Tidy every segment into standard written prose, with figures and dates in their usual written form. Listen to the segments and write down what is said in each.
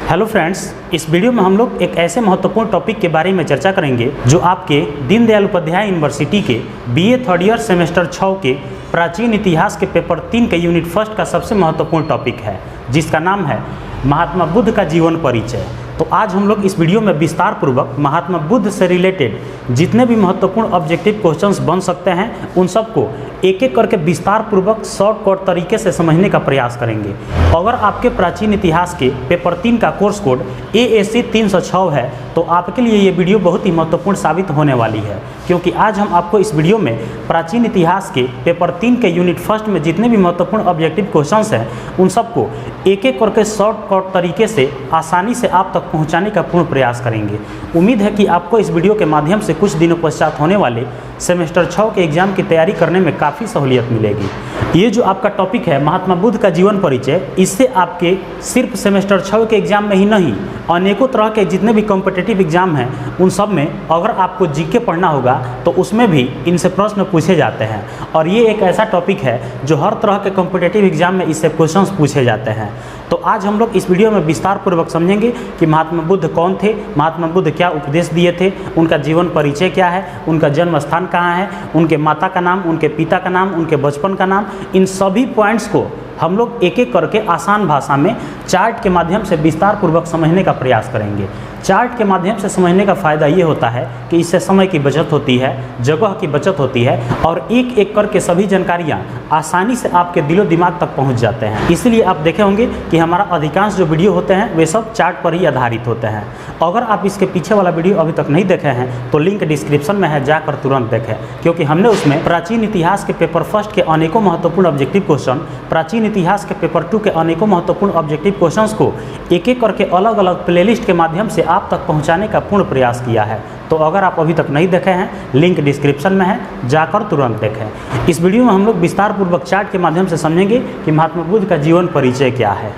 Hello friends, इस video में हम लोग एक ऐसे महत्वपूर्ण टॉपिक के बारे में चर्चा करेंगे जो आपके दीनदयाल उपाध्याय यूनिवर्सिटी के बीए थर्ड ईयर सेमेस्टर 6 के प्राचीन इतिहास के पेपर 3 के यूनिट फर्स्ट का सबसे महत्वपूर्ण टॉपिक है, जिसका नाम है महात्मा बुद्ध का जीवन परिचय। तो आज हम लोग इस वीडियो में विस्तार पूर्वक महात्मा बुद्ध से रिलेटेड जितने भी महत्वपूर्ण ऑब्जेक्टिव क्वेश्चंस बन सकते हैं उन सबको एक एक करके विस्तार पूर्वक शॉर्टकट तरीके से समझने का प्रयास करेंगे। अगर आपके प्राचीन इतिहास के पेपर 3 का कोर्स कोड AAC 306 है तो आपके लिए ये वीडियो बहुत ही महत्वपूर्ण साबित होने वाली है, क्योंकि आज हम आपको इस वीडियो में प्राचीन इतिहास के पेपर 3 के यूनिट फर्स्ट में जितने भी महत्वपूर्ण ऑब्जेक्टिव क्वेश्चंस हैं उन सबको एक एक करके शॉर्टकट तरीके से आसानी से आप तक पहुंचाने का पूर्ण प्रयास करेंगे। उम्मीद है कि आपको इस वीडियो के माध्यम से कुछ दिनों पश्चात होने वाले सेमेस्टर 6 के एग्जाम की तैयारी करने में काफ़ी सहूलियत मिलेगी। ये जो आपका टॉपिक है महात्मा बुद्ध का जीवन परिचय, इससे आपके सिर्फ सेमेस्टर 6 के एग्जाम में ही नहीं, अनेकों तरह के जितने भी कॉम्पिटिटिव एग्जाम हैं उन सब में अगर आपको जीके पढ़ना होगा तो उसमें भी इनसे प्रश्न पूछे जाते हैं। और ये एक ऐसा टॉपिक है जो हर तरह के कॉम्पिटिटिव एग्जाम में इससे क्वेश्चंस पूछे जाते हैं। तो आज हम लोग इस वीडियो में विस्तार पूर्वक समझेंगे कि महात्मा बुद्ध कौन थे, महात्मा बुद्ध क्या उपदेश दिए थे, उनका जीवन परिचय क्या है, उनका जन्म स्थान कहाँ है, उनके माता का नाम, उनके पिता का नाम, उनके बचपन का नाम, इन सभी पॉइंट्स को हम लोग एक एक करके आसान भाषा में चार्ट के माध्यम से विस्तार पूर्वक समझने का प्रयास करेंगे। चार्ट के माध्यम से समझने का फ़ायदा ये होता है कि इससे समय की बचत होती है, जगह की बचत होती है और एक एक करके सभी जानकारियाँ आसानी से आपके दिलो दिमाग तक पहुँच जाते हैं। इसलिए आप देखे होंगे कि हमारा अधिकांश जो वीडियो होते हैं वे सब चार्ट पर ही आधारित होते हैं। अगर आप इसके पीछे वाला वीडियो अभी तक नहीं देखे हैं तो लिंक डिस्क्रिप्शन में है, जाकर तुरंत देखें, क्योंकि हमने उसमें प्राचीन इतिहास के पेपर फर्स्ट के अनेकों महत्वपूर्ण ऑब्जेक्टिव क्वेश्चन, प्राचीन इतिहास के पेपर 2 के अनेकों महत्वपूर्ण ऑब्जेक्टिव क्वेश्चंस को एक एक करके अलग अलग प्लेलिस्ट के माध्यम से आप तक पहुंचाने का पूर्ण प्रयास किया है। तो अगर आप अभी तक नहीं देखे हैं, लिंक डिस्क्रिप्शन में है, जाकर तुरंत देखें। इस वीडियो में हम लोग विस्तार पूर्वक चार्ट के माध्यम से समझेंगे कि महात्मा बुद्ध का जीवन परिचय क्या है।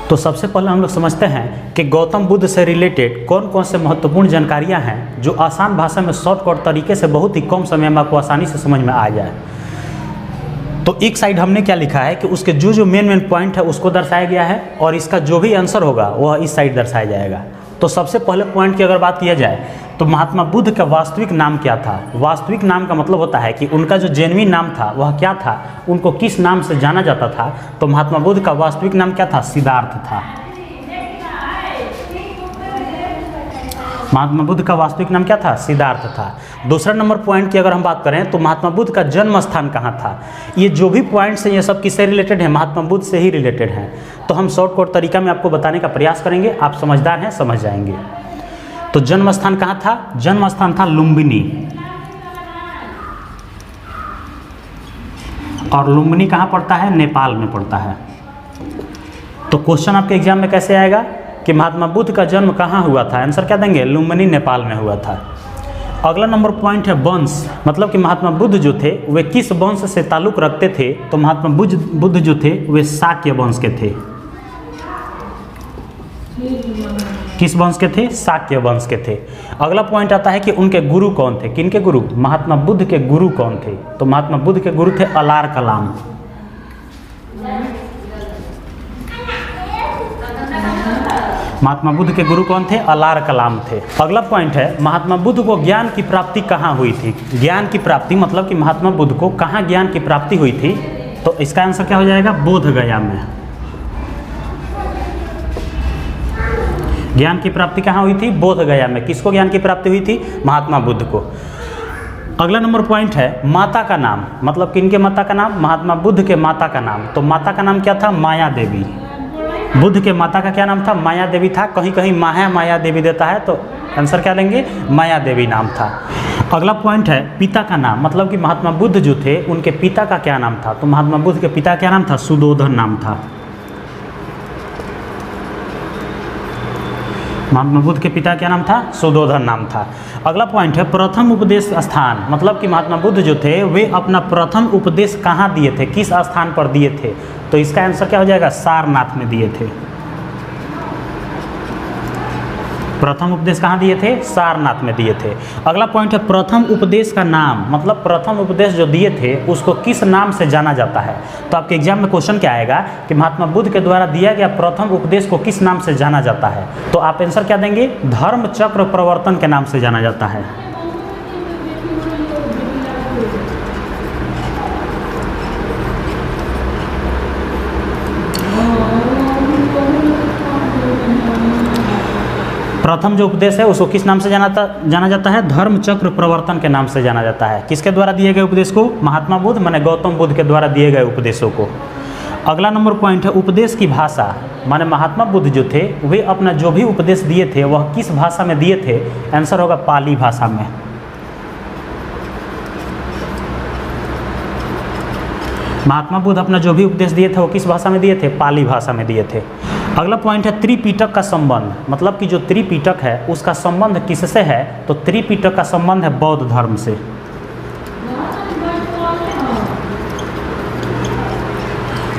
तो सबसे पहले हम लोग समझते हैं कि गौतम बुद्ध से रिलेटेड कौन कौन से महत्वपूर्ण जानकारियां हैं जो आसान भाषा में शॉर्टकट तरीके से बहुत ही कम समय में आपको आसानी से समझ में आ जाए। तो एक साइड हमने क्या लिखा है कि उसके जो मेन पॉइंट है उसको दर्शाया गया है और इसका जो भी आंसर होगा वह इस साइड दर्शाया जाएगा। तो सबसे पहले पॉइंट की अगर बात किया जाए तो महात्मा बुद्ध का वास्तविक नाम क्या था। वास्तविक नाम का मतलब होता है कि उनका जो जेन्युइन नाम था वह क्या था, उनको किस नाम से जाना जाता था। तो महात्मा बुद्ध का वास्तविक नाम क्या था? सिद्धार्थ था। महात्मा बुद्ध का वास्तविक नाम क्या था? सिद्धार्थ था। दूसरा नंबर पॉइंट की अगर हम बात करें तो महात्मा बुद्ध का जन्म स्थान कहाँ था। ये जो भी पॉइंट्स हैं ये सब किससे रिलेटेड है? महात्मा बुद्ध से ही रिलेटेड हैं। तो हम शॉर्टकट तरीका में आपको बताने का प्रयास करेंगे, आप समझदार हैं, समझ जाएंगे। तो जन्म स्थान कहाँ था? जन्म स्थान था लुम्बिनी। और लुम्बिनी कहाँ पड़ता है? नेपाल में पड़ता है। तो क्वेश्चन आपके एग्जाम में कैसे आएगा कि महात्मा बुद्ध का जन्म कहाँ हुआ था? आंसर क्या देंगे? लुम्बिनी, नेपाल में हुआ था। अगला नंबर पॉइंट है वंश, मतलब कि महात्मा बुद्ध जो थे वे किस वंश से ताल्लुक रखते थे। तो महात्मा बुद्ध जो थे वे शाक्य वंश के थे। किस वंश के थे? शाक्य वंश के थे। अगला पॉइंट आता है कि उनके गुरु कौन थे। किनके गुरु? महात्मा बुद्ध के गुरु कौन थे? तो महात्मा बुद्ध के गुरु थे अलार कलाम। महात्मा बुद्ध के गुरु कौन थे? अलार कलाम थे। अगला पॉइंट है महात्मा बुद्ध को ज्ञान की प्राप्ति कहाँ हुई थी। ज्ञान की प्राप्ति मतलब कि महात्मा बुद्ध को कहाँ ज्ञान की प्राप्ति हुई थी। तो इसका आंसर क्या हो जाएगा? बोध गया में। ज्ञान की प्राप्ति कहाँ हुई थी? बोध गया में। किसको ज्ञान की प्राप्ति हुई थी? महात्मा बुद्ध को। अगला नंबर पॉइंट है माता का नाम, मतलब किनके माता का नाम? महात्मा बुद्ध के माता का नाम। तो माता का नाम क्या था? माया देवी। बुद्ध के माता का क्या नाम था? माया देवी था। कहीं कहीं माया देवी देता है, तो आंसर क्या लेंगे? माया देवी नाम था। अगला पॉइंट है पिता का नाम, मतलब कि महात्मा बुद्ध जो थे उनके पिता का क्या नाम था। तो महात्मा बुद्ध के पिता का क्या नाम था? सुदोधन नाम था। महात्मा बुद्ध के पिता क्या नाम था? सुदोधन नाम था। अगला पॉइंट है प्रथम उपदेश स्थान, मतलब कि महात्मा बुद्ध जो थे वे अपना प्रथम उपदेश कहाँ दिए थे, किस स्थान पर दिए थे। तो इसका आंसर क्या हो जाएगा? सारनाथ में दिए थे। प्रथम उपदेश कहाँ दिए थे? सारनाथ में दिए थे। अगला पॉइंट है प्रथम उपदेश का नाम, मतलब प्रथम उपदेश जो दिए थे उसको किस नाम से जाना जाता है। तो आपके एग्जाम में क्वेश्चन क्या आएगा कि महात्मा बुद्ध के द्वारा दिया गया प्रथम उपदेश को किस नाम से जाना जाता है। तो आप आंसर क्या देंगे? धर्म चक्र प्रवर्तन के नाम से जाना जाता है। प्रथम जो उपदेश है उसको किस नाम से जाना जाता है? धर्म चक्र प्रवर्तन के नाम से जाना जाता है। किसके द्वारा दिए गए उपदेश को? महात्मा बुद्ध माने गौतम बुद्ध के द्वारा दिए गए उपदेशों को। अगला नंबर पॉइंट है उपदेश की भाषा, माने महात्मा बुद्ध जो थे वे अपना जो भी उपदेश दिए थे वह किस भाषा में दिए थे? आंसर होगा पाली भाषा में। महात्मा बुद्ध अपना जो भी उपदेश दिए थे वो किस भाषा में दिए थे? पाली भाषा में दिए थे। अगला पॉइंट है त्रिपिटक का संबंध, मतलब कि जो त्रिपिटक है उसका संबंध किससे है? तो त्रिपिटक का संबंध है बौद्ध धर्म से।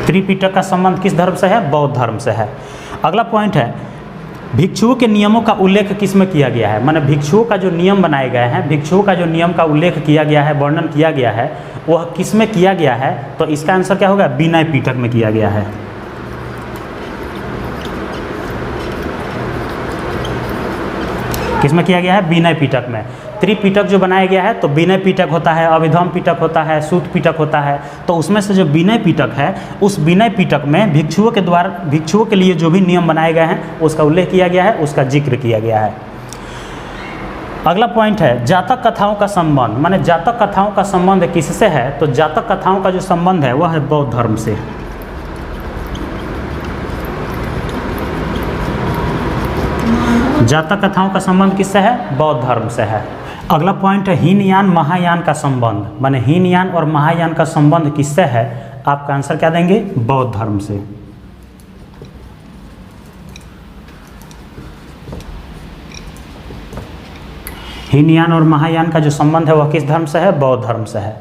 त्रिपिटक का संबंध किस धर्म से है? बौद्ध धर्म से है। अगला पॉइंट है भिक्षुओं के नियमों का उल्लेख किस में किया गया है? माने भिक्षुओं का जो नियम बनाए गए हैं, भिक्षुओं का जो नियम का उल्लेख किया गया है, वर्णन किया गया है, वह किस में किया गया है? तो इसका आंसर क्या होगा? विनय पिटक में किया गया है। किसमें किया गया है? विनय पिटक में। त्रिपिटक जो बनाया गया है तो विनय पिटक होता है, अभिधम पिटक होता है, सूत पिटक होता है। तो उसमें से जो विनय पिटक है उस विनय पिटक में भिक्षुओं के द्वारा भिक्षुओं के लिए जो भी नियम बनाए गए हैं उसका उल्लेख किया गया है, उसका जिक्र किया गया है। अगला पॉइंट है जातक कथाओं का संबंध, माने जातक कथाओं का संबंध किससे है? तो जातक कथाओं का जो संबंध है वह है बौद्ध धर्म से। जातक कथाओं का संबंध किससे है? बौद्ध धर्म से है। अगला पॉइंट है हीनयान महायान का संबंध, माने हीनयान और महायान का संबंध किससे है? आपका आंसर क्या देंगे? बौद्ध धर्म से। हीनयान और महायान का जो संबंध है वह किस धर्म से है? बौद्ध धर्म से है।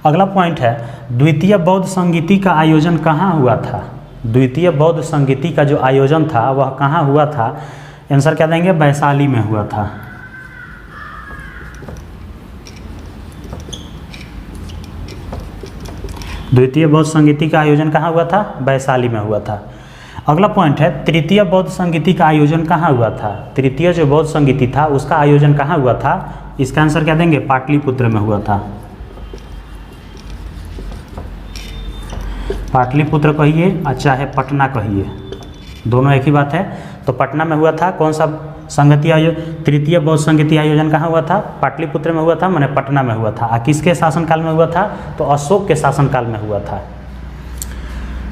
अगला पॉइंट है द्वितीय बौद्ध संगीति का आयोजन कहाँ हुआ था? द्वितीय बौद्ध संगीति का जो आयोजन था वह कहाँ हुआ था? आंसर क्या देंगे? वैशाली में हुआ था। द्वितीय बौद्ध संगीति का आयोजन कहाँ हुआ था? वैशाली में हुआ था। अगला पॉइंट है तृतीय बौद्ध संगीति का आयोजन कहाँ हुआ था? तृतीय जो बौद्ध संगीति था उसका आयोजन कहाँ हुआ था? इसका आंसर क्या देंगे? पाटलिपुत्र में हुआ था। पाटलिपुत्र कहिए और चाहे पटना कहिए, दोनों एक ही बात है। तो पटना में हुआ था। कौन सा संगति आयोजन? तृतीय बौद्ध संगीति आयोजन कहाँ हुआ था? पाटलिपुत्र में हुआ था, माने पटना में हुआ था। किसके शासनकाल में हुआ था? तो अशोक के शासनकाल में हुआ था।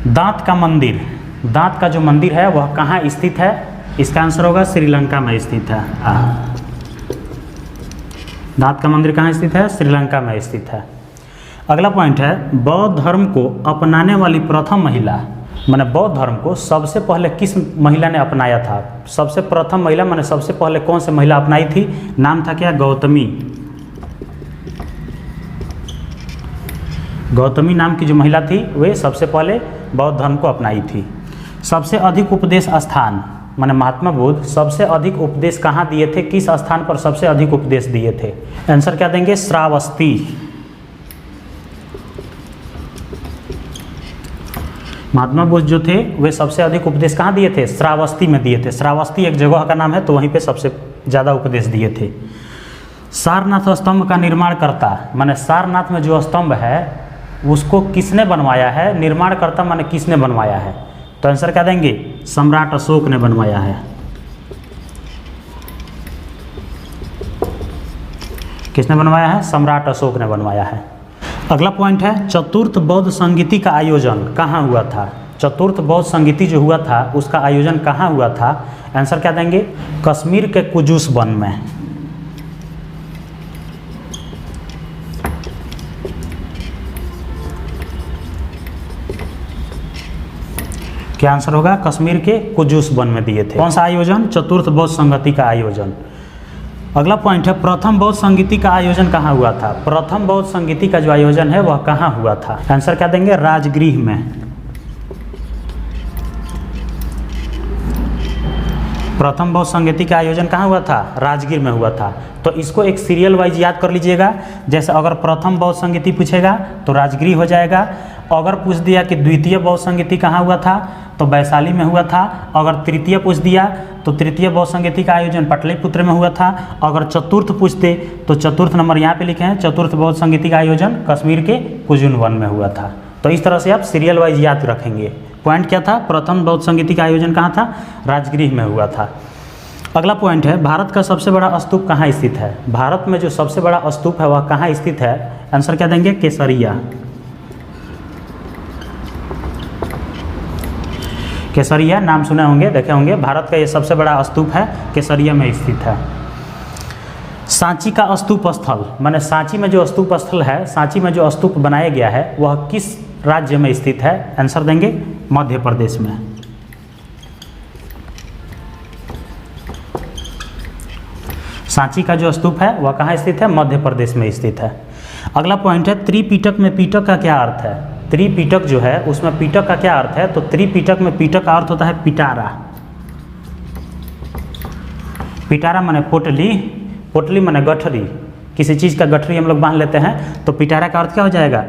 दांत का मंदिर, दांत का जो मंदिर है वह कहाँ स्थित है? इसका आंसर होगा श्रीलंका में स्थित है। दांत का मंदिर कहाँ स्थित है? श्रीलंका में स्थित है। अगला पॉइंट है बौद्ध धर्म को अपनाने वाली प्रथम महिला, माने बौद्ध धर्म को सबसे पहले किस महिला ने अपनाया था? सबसे प्रथम महिला माने सबसे पहले कौन सी महिला अपनाई थी? नाम था क्या? गौतमी। गौतमी नाम की जो महिला थी वे सबसे पहले बौद्ध धर्म को अपनाई थी। सबसे अधिक उपदेश स्थान, माने महात्मा बुद्ध सबसे अधिक उपदेश कहाँ दिए थे? किस स्थान पर सबसे अधिक उपदेश दिए थे? आंसर क्या देंगे? श्रावस्ती। महात्मा बुद्ध जो थे वे सबसे अधिक उपदेश कहाँ दिए थे? श्रावस्ती में दिए थे। श्रावस्ती एक जगह का नाम है, तो वहीं पे सबसे ज़्यादा उपदेश दिए थे। सारनाथ स्तंभ का निर्माण करता, माने सारनाथ में जो स्तंभ है उसको किसने बनवाया है? निर्माण करता माने किसने बनवाया है? तो आंसर क्या देंगे? सम्राट अशोक ने बनवाया है। किसने बनवाया है? सम्राट अशोक ने बनवाया है। अगला पॉइंट है चतुर्थ बौद्ध संगीति का आयोजन कहाँ हुआ था? चतुर्थ बौद्ध संगीति जो हुआ था उसका आयोजन कहाँ हुआ था? आंसर क्या देंगे? कश्मीर के कुजुस वन में। क्या आंसर होगा? कश्मीर के कुजुस वन में दिए थे। कौन सा आयोजन? चतुर्थ बौद्ध संगीति का आयोजन। अगला पॉइंट है प्रथम बौद्ध संगीति का आयोजन कहाँ हुआ था? प्रथम बौद्ध संगीति का जो आयोजन है वह कहाँ हुआ था? आंसर क्या देंगे? राजगृह में। प्रथम बहुसंगीति का आयोजन कहाँ हुआ था? राजगीर में हुआ था। तो इसको एक सीरियल वाइज याद कर लीजिएगा। जैसे अगर प्रथम बहुसंगीति पूछेगा तो राजगीर हो जाएगा। अगर पूछ दिया कि द्वितीय बहुसंगीति कहाँ हुआ था तो वैशाली में हुआ था। अगर तृतीय पूछ दिया तो तृतीय बहुसंगीति का आयोजन पाटलिपुत्र में हुआ था। अगर चतुर्थ पूछते तो चतुर्थ नंबर यहाँ पे लिखे हैं, चतुर्थ बहुसंगीति का आयोजन कश्मीर के कुजुन वन में हुआ था। तो इस तरह से आप सीरियल वाइज याद रखेंगे। पॉइंट क्या था? प्रथम बहुसंगीति का आयोजन कहाँ था? राजगीर में हुआ था। अगला पॉइंट है, भारत का सबसे बड़ा स्तूप कहाँ स्थित है? भारत में जो सबसे बड़ा स्तूप है वह कहाँ स्थित है? आंसर क्या देंगे? केसरिया। केसरिया नाम सुने होंगे, देखे होंगे। भारत का ये सबसे बड़ा स्तूप है, केसरिया में स्थित है। सांची का स्तूप स्थल, माने सांची में जो स्तूप स्थल है, सांची में जो स्तूप बनाया गया है वह किस राज्य में स्थित है? आंसर देंगे मध्य प्रदेश में। सांची का जो स्तूप है वह कहाँ स्थित है? मध्य प्रदेश में स्थित है। अगला पॉइंट है, त्रिपिटक में पिटक का क्या अर्थ है? त्रिपिटक जो है उसमें पिटक का क्या अर्थ है? तो त्रिपिटक में पिटक का अर्थ होता है पिटारा। पिटारा माने पोटली, पोटली माने गठरी। किसी चीज़ का गठरी हम लोग बांध लेते हैं तो पिटारा का अर्थ क्या हो जाएगा?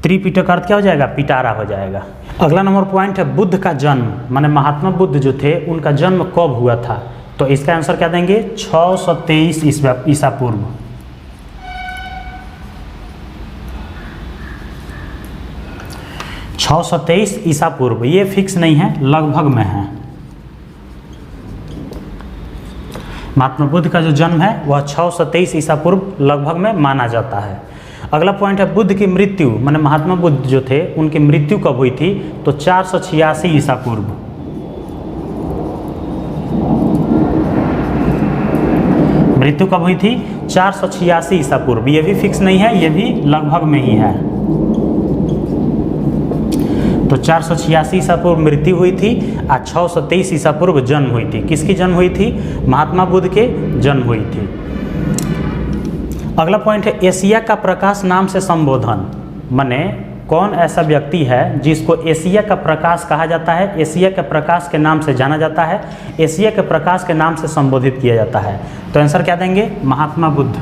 त्रिपिटक का अर्थ क्या हो जाएगा? पिटारा हो जाएगा। अगला नंबर पॉइंट है, बुद्ध का जन्म, माने महात्मा बुद्ध जो थे उनका जन्म कब हुआ था? तो इसका आंसर क्या देंगे? 623 ईसा पूर्व। 623 ईसा पूर्व, ये फिक्स नहीं है, लगभग में है। महात्मा बुद्ध का जो जन्म है वह 623 ईसा पूर्व लगभग में माना जाता है। अगला पॉइंट है, बुद्ध की मृत्यु, माने महात्मा बुद्ध जो थे उनकी मृत्यु कब हुई थी? तो 486 ईसा पूर्व। मृत्यु कब हुई थी? 486 ईसा पूर्व। ये भी फिक्स नहीं है, ये भी लगभग में ही है। तो 486 ईसा पूर्व मृत्यु हुई थी और 623 ईसा पूर्व जन्म हुई थी। किसकी जन्म हुई थी? महात्मा बुद्ध के जन्म हुई थी। अगला पॉइंट है, एशिया का प्रकाश नाम से संबोधन, माने कौन ऐसा व्यक्ति है जिसको एशिया का प्रकाश कहा जाता है, एशिया के प्रकाश के नाम से जाना जाता है, एशिया के प्रकाश के नाम से संबोधित किया जाता है? तो आंसर क्या देंगे? महात्मा बुद्ध।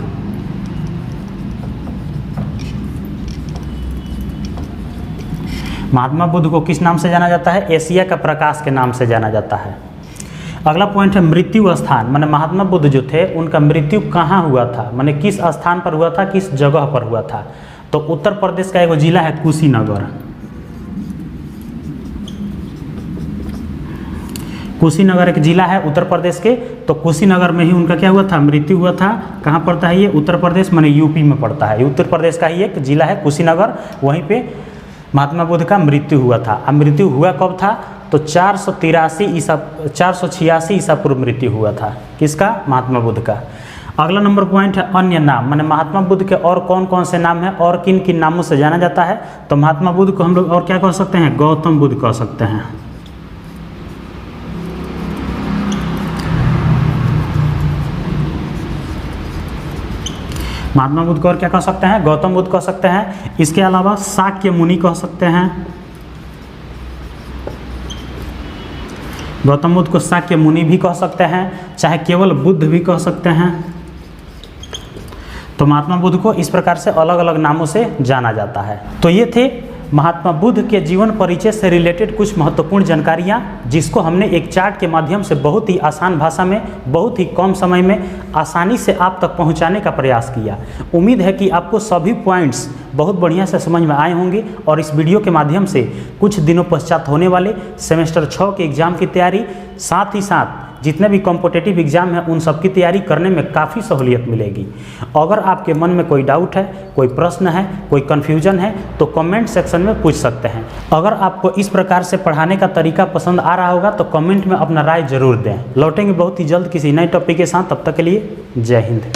महात्मा बुद्ध को किस नाम से जाना जाता है? एशिया का प्रकाश के नाम से जाना जाता है। अगला पॉइंट है, मृत्यु स्थान, माने महात्मा बुद्ध जो थे उनका मृत्यु कहाँ हुआ था, माने किस स्थान पर हुआ था, किस जगह पर हुआ था? तो उत्तर प्रदेश का एक जिला है कुशीनगर। कुशीनगर एक जिला है उत्तर प्रदेश के, तो कुशीनगर में ही उनका क्या हुआ था? मृत्यु हुआ था। कहाँ पड़ता है ये? उत्तर प्रदेश, माने यूपी में पड़ता है। उत्तर प्रदेश का ही एक जिला है कुशीनगर, वहीं पे महात्मा बुद्ध का मृत्यु हुआ था। अब मृत्यु हुआ कब था? तो 486 ईसा पूर्व मृत्यु हुआ था। किसका? महात्मा बुद्ध का। अगला नंबर पॉइंट है, अन्य नाम, माने महात्मा बुद्ध के और कौन कौन से नाम हैं और किन किन नामों से जाना जाता है? तो महात्मा बुद्ध को हम लोग और क्या कह सकते हैं? गौतम बुद्ध कह सकते हैं। महात्मा बुद्ध को और क्या कह सकते हैं? गौतम बुद्ध कह सकते हैं। इसके अलावा शाक्य मुनि कह सकते हैं। गौतम बुद्ध को शाक्य मुनि भी कह सकते हैं, चाहे केवल बुद्ध भी कह सकते हैं। तो महात्मा बुद्ध को इस प्रकार से अलग अलग नामों से जाना जाता है। तो ये थे महात्मा बुद्ध के जीवन परिचय से रिलेटेड कुछ महत्वपूर्ण जानकारियाँ, जिसको हमने एक चार्ट के माध्यम से बहुत ही आसान भाषा में, बहुत ही कम समय में आसानी से आप तक पहुंचाने का प्रयास किया। उम्मीद है कि आपको सभी पॉइंट्स बहुत बढ़िया से समझ में आए होंगे और इस वीडियो के माध्यम से कुछ दिनों पश्चात होने वाले सेमेस्टर 6 के एग्ज़ाम की तैयारी, साथ ही साथ जितने भी कॉम्पिटिटिव एग्ज़ाम हैं उन सब की तैयारी करने में काफ़ी सहूलियत मिलेगी। अगर आपके मन में कोई डाउट है, कोई प्रश्न है, कोई कन्फ्यूजन है तो कमेंट सेक्शन में पूछ सकते हैं। अगर आपको इस प्रकार से पढ़ाने का तरीका पसंद आ रहा होगा तो कमेंट में अपना राय जरूर दें। लौटेंगे बहुत ही जल्द किसी नए टॉपिक के साथ, तब तक के लिए जय हिंद।